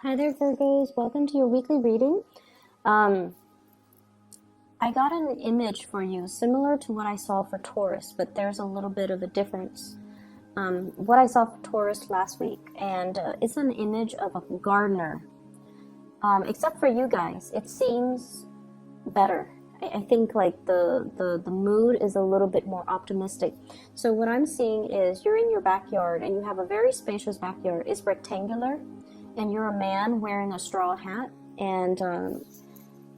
Hi there, Virgos. Welcome to your weekly reading. Um, I got an image for you similar to what I saw for Taurus, but there's a little bit of a difference. What I saw for Taurus last week, and it's an image of a gardener. Except for you guys, it seems better. I think like the mood is a little bit more optimistic. So what I'm seeing is you're in your backyard and you have a very spacious backyard. It's rectangular and you're a man wearing a straw hat and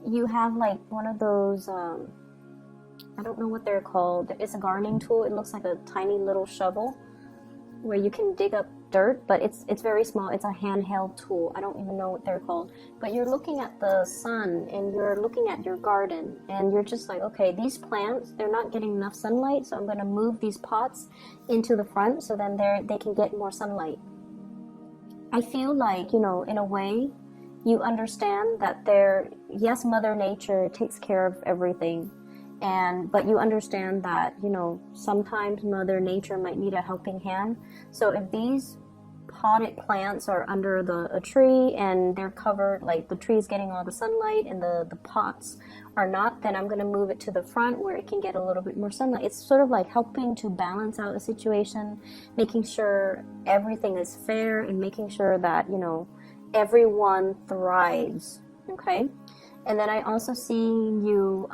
you have like one of those I don't know what they're called. It's a gardening tool. It looks like a tiny little shovel where you can dig up dirt, but it's very small. It's a handheld tool. I don't even know what they're called. But you're looking at the sun and you're looking at your garden and you're just like, okay, these plants, they're not getting enough sunlight, so I'm going to move these pots into the front so then they can get more sunlight. I feel like, in a way, you understand that yes, Mother Nature takes care of everything, but you understand that, sometimes Mother Nature might need a helping hand. So if these potted plants are under a tree and they're covered, like the tree is getting all the sunlight and the pots are not, then I'm going to move it to the front where it can get a little bit more sunlight. It's sort of like helping to balance out a situation, making sure everything is fair and making sure that, everyone thrives. Okay. And then I also see you,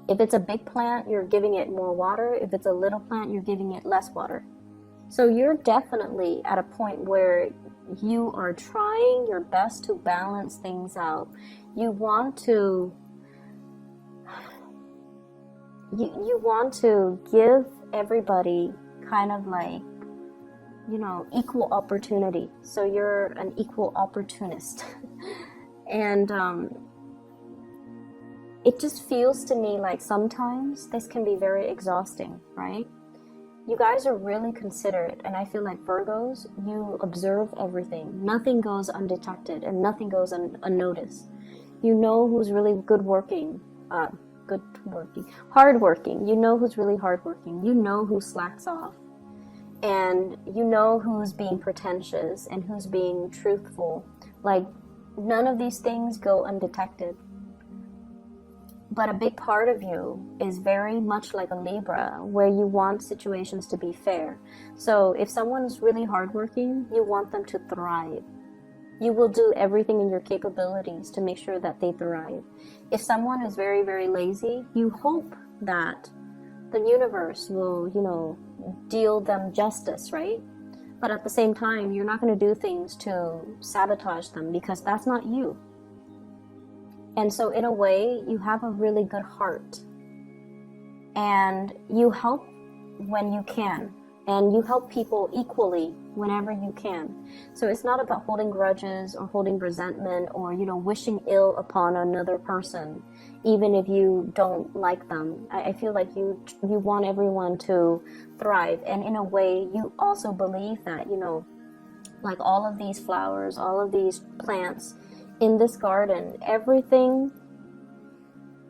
if it's a big plant, you're giving it more water. If it's a little plant, you're giving it less water. So you're definitely at a point where you are trying your best to balance things out. You want to give everybody kind of like, equal opportunity. So you're an equal opportunist. And it just feels to me like sometimes this can be very exhausting, right? You guys are really considerate, and I feel like Virgos, you observe everything. Nothing goes undetected and nothing goes unnoticed. You know who's really hardworking. You know who's really hardworking. You know who slacks off. And you know who's being pretentious and who's being truthful. Like, none of these things go undetected. But a big part of you is very much like a Libra, where you want situations to be fair. So if someone's really hardworking, you want them to thrive. You will do everything in your capabilities to make sure that they thrive. If someone is very, very lazy, you hope that the universe will, deal them justice, right? But at the same time, you're not going to do things to sabotage them because that's not you. And so in a way, you have a really good heart. And you help when you can. And you help people equally whenever you can. So it's not about holding grudges or holding resentment or, wishing ill upon another person, even if you don't like them. I feel like you want everyone to thrive. And in a way, you also believe that, like all of these flowers, all of these plants, in this garden, everything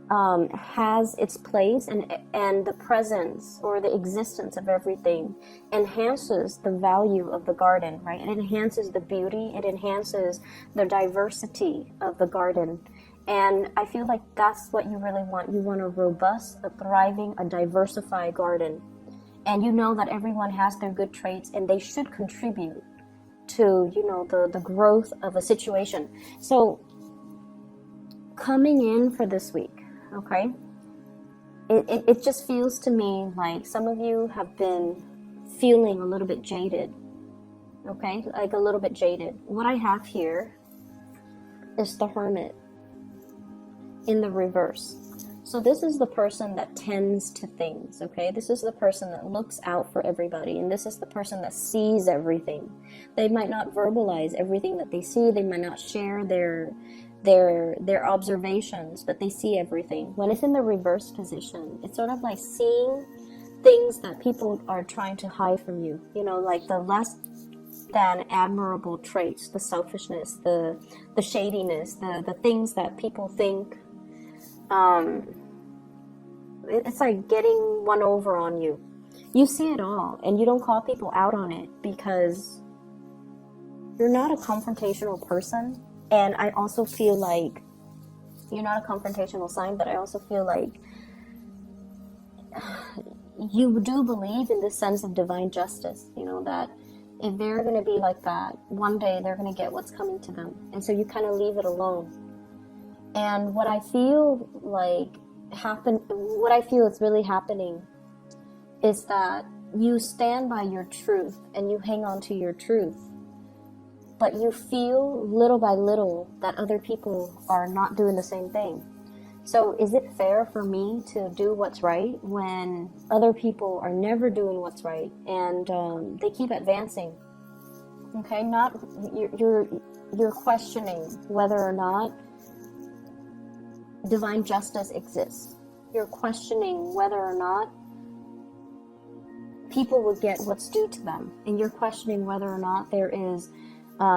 has its place, and the presence or the existence of everything enhances the value of the garden, right? It enhances the beauty, it enhances the diversity of the garden. And I feel like that's what you really want. You want a robust, a thriving, a diversified garden. And you know that everyone has their good traits and they should contribute to, the growth of a situation. So coming in for this week, okay, it just feels to me like some of you have been feeling a little bit jaded, okay, like a little bit jaded. What I have here is the Hermit in the reverse. So this is the person that tends to things, okay? This is the person that looks out for everybody, and this is the person that sees everything. They might not verbalize everything that they see. They might not share their observations, but they see everything. When it's in the reverse position, it's sort of like seeing things that people are trying to hide from you. Like the less than admirable traits, the selfishness, the shadiness, the things that people think it's like getting one over on you. You see it all and you don't call people out on it because you're not a confrontational person. And I also feel like you're not a confrontational sign, but I also feel like you do believe in this sense of divine justice, you know, that if they're going to be like that, one day they're going to get what's coming to them. And so you kind of leave it alone. And what I feel is really happening is that you stand by your truth and you hang on to your truth. But you feel little by little that other people are not doing the same thing. So is it fair for me to do what's right when other people are never doing what's right and they keep advancing? Okay, you're questioning whether or not divine justice exists. You're questioning whether or not people would get what's due to them, and you're questioning whether or not there is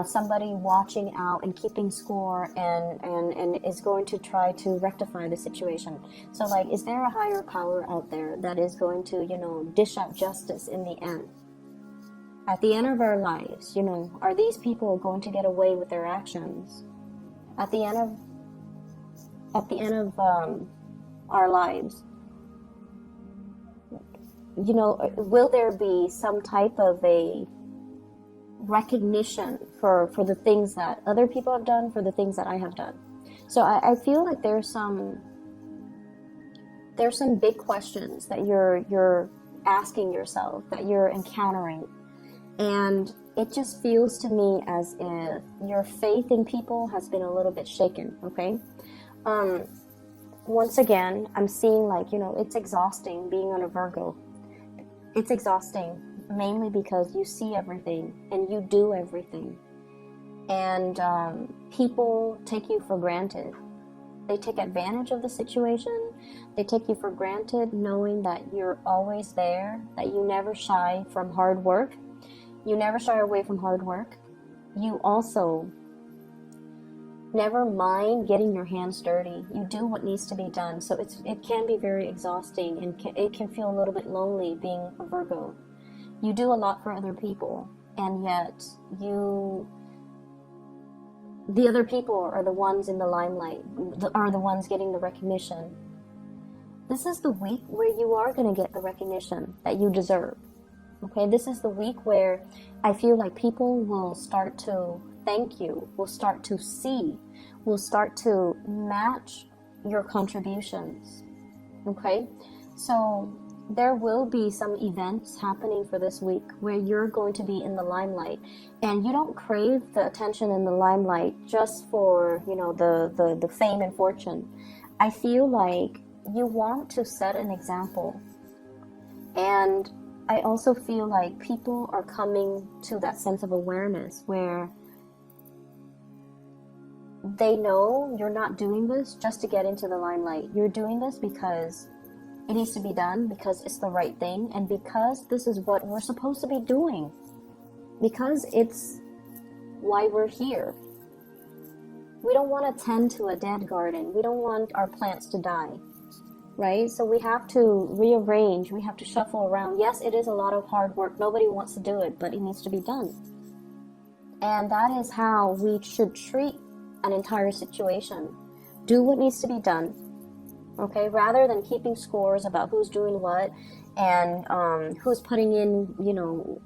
somebody watching out and keeping score and is going to try to rectify the situation. So like, is there a higher power out there that is going to, you know, dish out justice in the end? At the end of our lives, you know, are these people going to get away with their actions? At the end of our lives, you know, will there be some type of a recognition for the things that other people have done, for the things that I have done? So I feel like there's some big questions that you're asking yourself, that you're encountering, and it just feels to me as if your faith in people has been a little bit shaken. Okay, once again, I'm seeing, like, you know, it's exhausting being on a Virgo. It's exhausting mainly because you see everything and you do everything, and people take you for granted. They take advantage of the situation. They take you for granted, knowing that you're always there, that you never shy from hard work. You never shy away from hard work. You also never mind getting your hands dirty. You do what needs to be done. So it can be very exhausting, and it can feel a little bit lonely being a Virgo. You do a lot for other people, and yet the other people are the ones in the limelight, are the ones getting the recognition. This is the week where you are going to get the recognition that you deserve. Okay, this is the week where I feel like people will start to thank you, will start to see, will start to match your contributions. Okay, so there will be some events happening for this week where you're going to be in the limelight, and you don't crave the attention in the limelight just for, you know, the fame and fortune. I feel like you want to set an example, and I also feel like people are coming to that sense of awareness where they know you're not doing this just to get into the limelight. You're doing this because it needs to be done, because it's the right thing, and because this is what we're supposed to be doing, because it's why we're here. We don't want to tend to a dead garden. We don't want our plants to die, right? So we have to rearrange, we have to shuffle around. Yes, it is a lot of hard work. Nobody wants to do it, but it needs to be done. And that is how we should treat an entire situation. Do what needs to be done. Okay, rather than keeping scores about who's doing what and who's putting in, you know,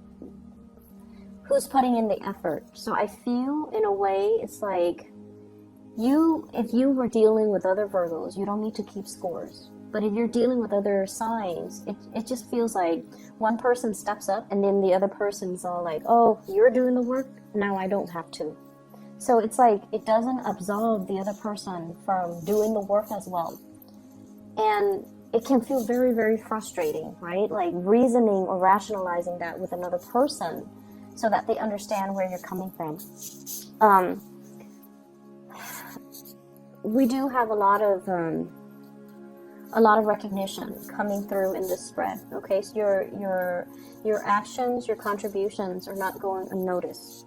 who's putting in the effort. So I feel, in a way, it's like if you were dealing with other Virgos, you don't need to keep scores. But if you're dealing with other signs, it just feels like one person steps up and then the other person's all like, oh, you're doing the work, now I don't have to. So it's like it doesn't absolve the other person from doing the work as well. And it can feel very, very frustrating, right? Like reasoning or rationalizing that with another person so that they understand where you're coming from. We do have a lot of recognition coming through in this spread. Okay, so your actions, your contributions are not going unnoticed.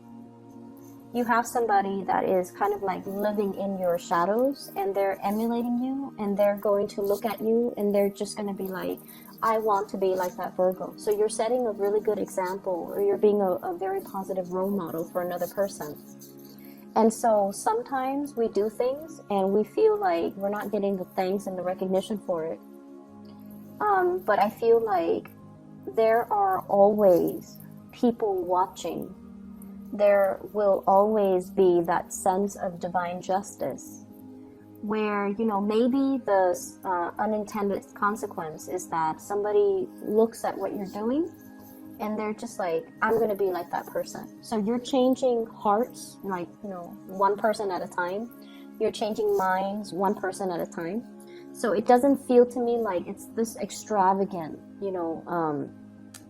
You have somebody that is kind of like living in your shadows, and they're emulating you, and they're going to look at you, and they're just going to be like, I want to be like that Virgo. So you're setting a really good example, or you're being a very positive role model for another person. And so sometimes we do things and we feel like we're not getting the thanks and the recognition for it. But I feel like there are always people watching. There will always be that sense of divine justice where, you know, maybe the unintended consequence is that somebody looks at what you're doing and they're just like, I'm going to be like that person. So you're changing hearts, like, you know, one person at a time. You're changing minds, one person at a time. So it doesn't feel to me like it's this extravagant, you know,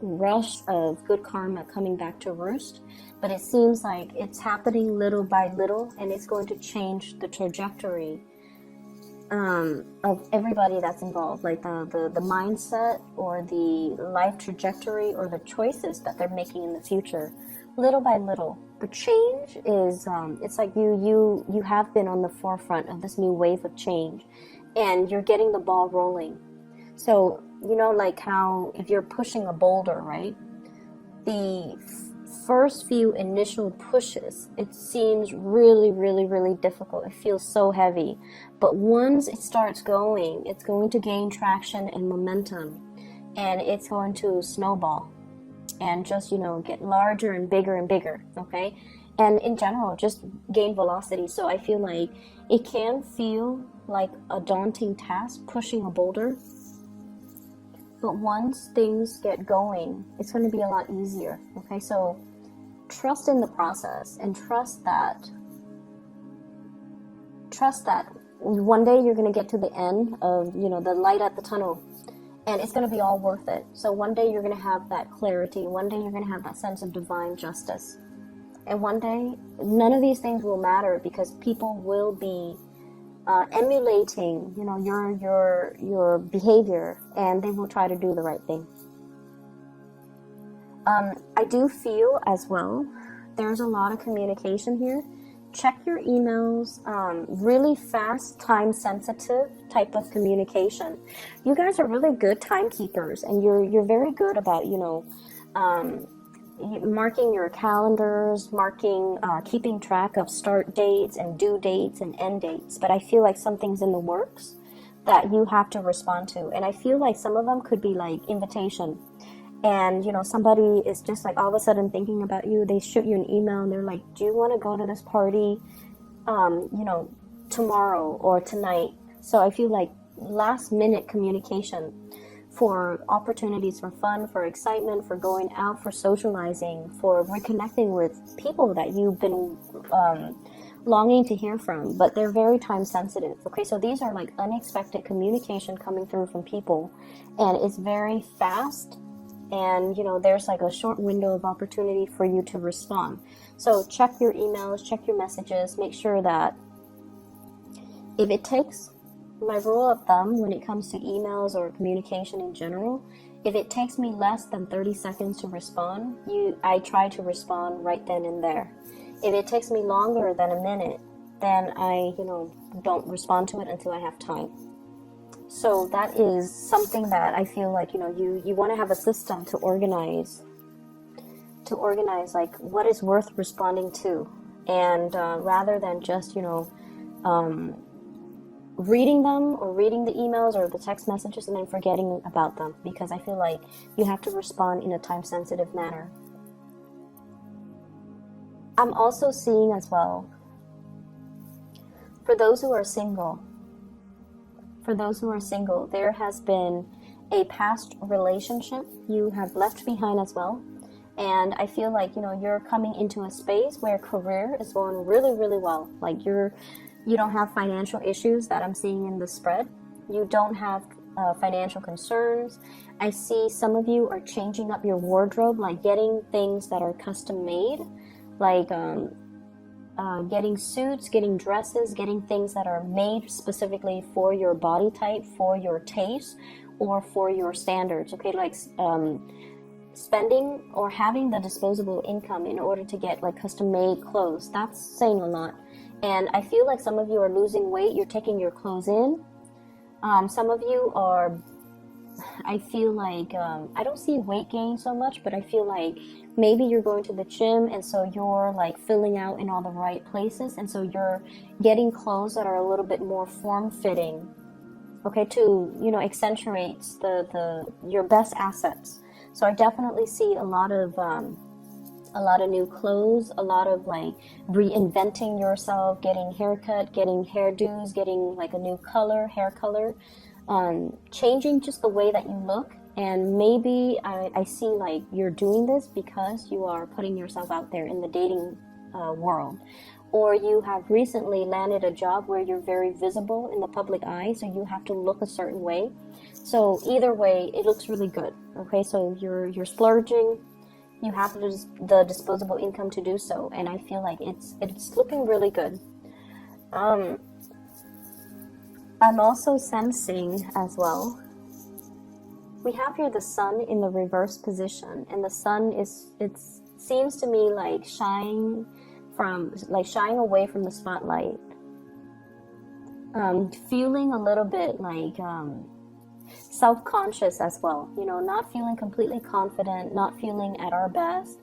rush of good karma coming back to roost. But it seems like it's happening little by little, and it's going to change the trajectory of everybody that's involved, like the mindset or the life trajectory or the choices that they're making in the future, little by little. The change is it's like you have been on the forefront of this new wave of change, and you're getting the ball rolling. So, you know, like how if you're pushing a boulder, right, the first few initial pushes, it seems really, really, really difficult. It feels so heavy. But once it starts going, it's going to gain traction and momentum, and it's going to snowball and just, you know, get larger and bigger, okay? And in general, just gain velocity. So I feel like it can feel like a daunting task pushing a boulder, but once things get going, it's going to be a lot easier, okay? So trust in the process, and trust that one day you're going to get to the end of, you know, the light at the tunnel, and it's going to be all worth it. So one day you're going to have that clarity. One day you're going to have that sense of divine justice. And one day, none of these things will matter, because people will be emulating, you know, your behavior, and they will try to do the right thing. I do feel as well, there's a lot of communication here. Check your emails, really fast, time-sensitive type of communication. You guys are really good timekeepers, and you're very good about, you know, marking your calendars, keeping track of start dates and due dates and end dates. But I feel like something's in the works that you have to respond to, and I feel like some of them could be like invitation. And, you know, somebody is just like all of a sudden thinking about you. They shoot you an email and they're like, do you want to go to this party, you know, tomorrow or tonight? So I feel like last minute communication for opportunities for fun, for excitement, for going out, for socializing, for reconnecting with people that you've been longing to hear from, but they're very time sensitive. Okay, so these are like unexpected communication coming through from people, and it's very fast. And, you know, there's like a short window of opportunity for you to respond. So check your emails, check your messages, make sure that if it takes, my rule of thumb when it comes to emails or communication in general, if it takes me less than 30 seconds to respond, I try to respond right then and there. If it takes me longer than a minute, then I, you know, don't respond to it until I have time. So that is something that I feel like, you know, you want to have a system to organize like what is worth responding to, and rather than just, you know, reading them or reading the emails or the text messages and then forgetting about them, because I feel like you have to respond in a time-sensitive manner. I'm also seeing as well, for those who are single, there has been a past relationship you have left behind as well. And I feel like, you know, you're coming into a space where career is going really, really well. Like you don't have financial issues that I'm seeing in the spread. You don't have financial concerns. I see some of you are changing up your wardrobe, like getting things that are custom made, like getting suits, getting dresses, getting things that are made specifically for your body type, for your taste, or for your standards. Okay, like spending or having the disposable income in order to get like custom made clothes. That's saying a lot. And I feel like some of you are losing weight. You're taking your clothes in. Some of you are I feel like, I don't see weight gain so much, but I feel like maybe you're going to the gym and so you're like filling out in all the right places, and so you're getting clothes that are a little bit more form-fitting, okay, to, you know, accentuates your best assets. So I definitely see a lot of new clothes, a lot of like reinventing yourself, getting haircut, getting hairdos, getting like a new color, hair color, changing just the way that you look. And maybe I see like you're doing this because you are putting yourself out there in the dating world, or you have recently landed a job where you're very visible in the public eye, so you have to look a certain way. So either way, it looks really good. Okay, so you're splurging, you have the disposable income to do so, and I feel like it's looking really good. Um, I'm also sensing as well. We have here the sun in the reverse position, and the sun it seems to me like shying away from the spotlight. Feeling a little bit like self-conscious as well, you know, not feeling completely confident, not feeling at our best,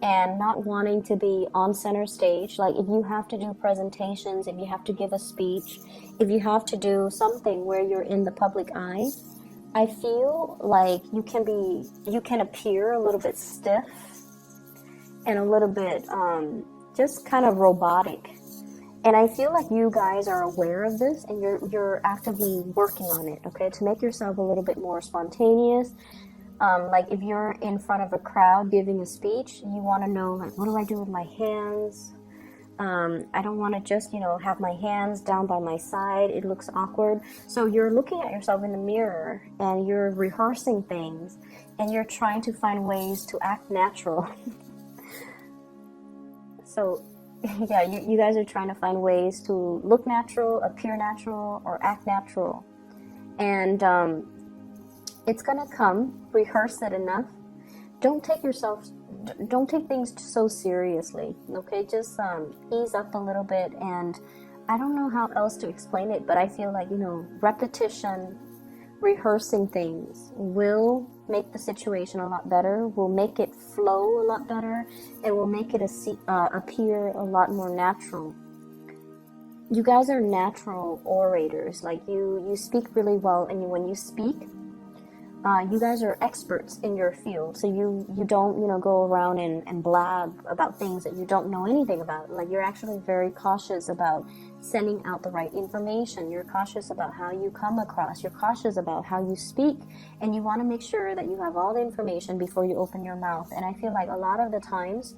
and not wanting to be on center stage. Like if you have to do presentations, if you have to give a speech, if you have to do something where you're in the public eye, I feel like you can appear a little bit stiff and a little bit just kind of robotic. And I feel like you guys are aware of this, and you're actively working on it, okay, to make yourself a little bit more spontaneous. Like if you're in front of a crowd giving a speech, you want to know, like, what do I do with my hands? I don't want to just, you know, have my hands down by my side. It looks awkward. So you're looking at yourself in the mirror and you're rehearsing things, and you're trying to find ways to act natural. So yeah, you guys are trying to find ways to look natural, appear natural, or act natural. And it's gonna come. Rehearse it enough. Don't take things so seriously, okay? Just ease up a little bit. And I don't know how else to explain it, but I feel like, you know, repetition, rehearsing things will make the situation a lot better, will make it flow a lot better, and will make it appear a lot more natural. You guys are natural orators. Like you speak really well, and when you speak, you guys are experts in your field. So you don't, you know, go around and blab about things that you don't know anything about. Like you're actually very cautious about sending out the right information. You're cautious about how you come across. You're cautious about how you speak, and you want to make sure that you have all the information before you open your mouth. And I feel like a lot of the times,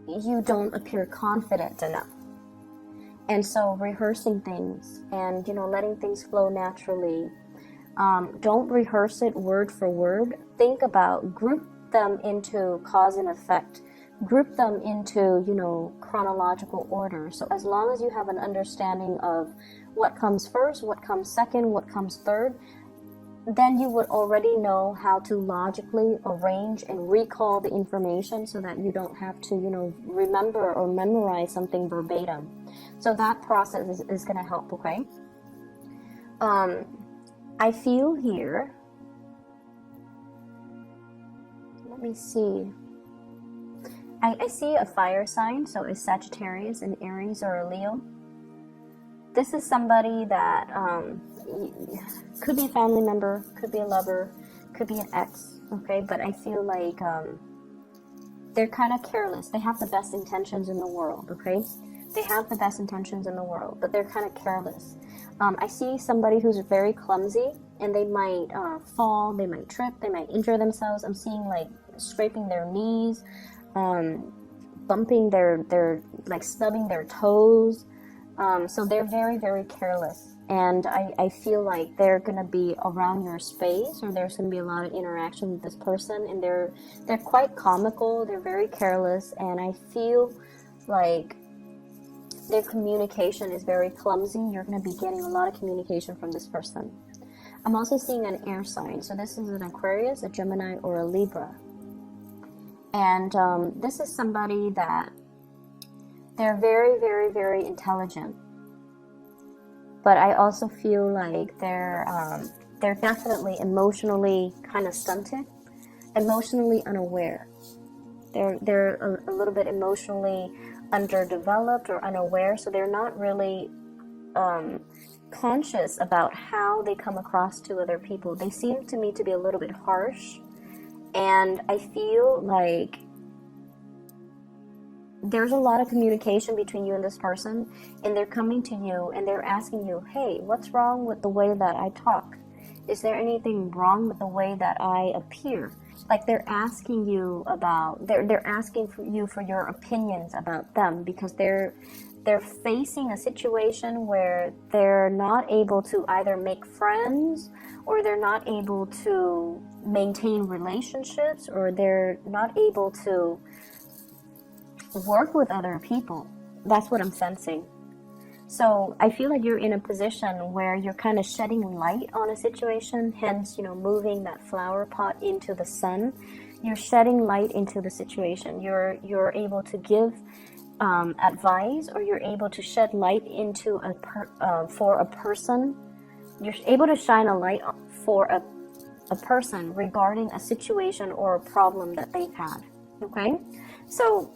you don't appear confident enough. And so rehearsing things and, you know, letting things flow naturally. Don't rehearse it word for word. Think about, group them into cause and effect. Group them into, you know, chronological order. So as long as you have an understanding of what comes first, what comes second, what comes third, then you would already know how to logically arrange and recall the information so that you don't have to, you know, remember or memorize something verbatim. So that process is going to help, okay? I feel here, let me see. I see a fire sign, so a Sagittarius, an Aries, or a Leo. This is somebody that could be a family member, could be a lover, could be an ex, okay? But I feel like they're kind of careless. They have the best intentions in the world, okay? They have the best intentions in the world, but they're kind of careless. I see somebody who's very clumsy, and they might fall, they might trip, they might injure themselves. I'm seeing like scraping their knees, bumping their like snubbing their toes. So they're very, very careless. And I feel like they're going to be around your space, or there's going to be a lot of interaction with this person, and they're quite comical, they're very careless, and I feel like their communication is very clumsy. You're going to be getting a lot of communication from this person. I'm also seeing an air sign. So this is an Aquarius, a Gemini, or a Libra. And this is somebody that they're very, very, very intelligent. but I also feel like they're definitely emotionally kind of stunted, emotionally unaware. They're a little bit emotionally underdeveloped or unaware, so they're not really conscious about how they come across to other people. They seem to me to be a little bit harsh, and I feel like there's a lot of communication between you and this person, and they're coming to you and they're asking you, hey, what's wrong with the way that I talk? Is there anything wrong with the way that I appear? Like they're asking you about, they're asking for you for your opinions about them, because they're facing a situation where they're not able to either make friends, or they're not able to maintain relationships, or they're not able to work with other people. That's what I'm sensing. So I feel like you're in a position where you're kind of shedding light on a situation, hence, moving that flower pot into the sun. You're shedding light into the situation. You're able to give advice, or you're able to shed light into for a person. You're able to shine a light for a person regarding a situation or a problem that they've had. Okay? So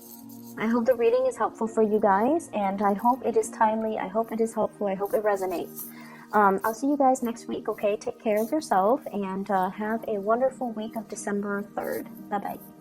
I hope the reading is helpful for you guys, and I hope it is timely. I hope it is helpful. I hope it resonates. I'll see you guys next week, okay? Take care of yourself, and have a wonderful week of December 3rd. Bye-bye.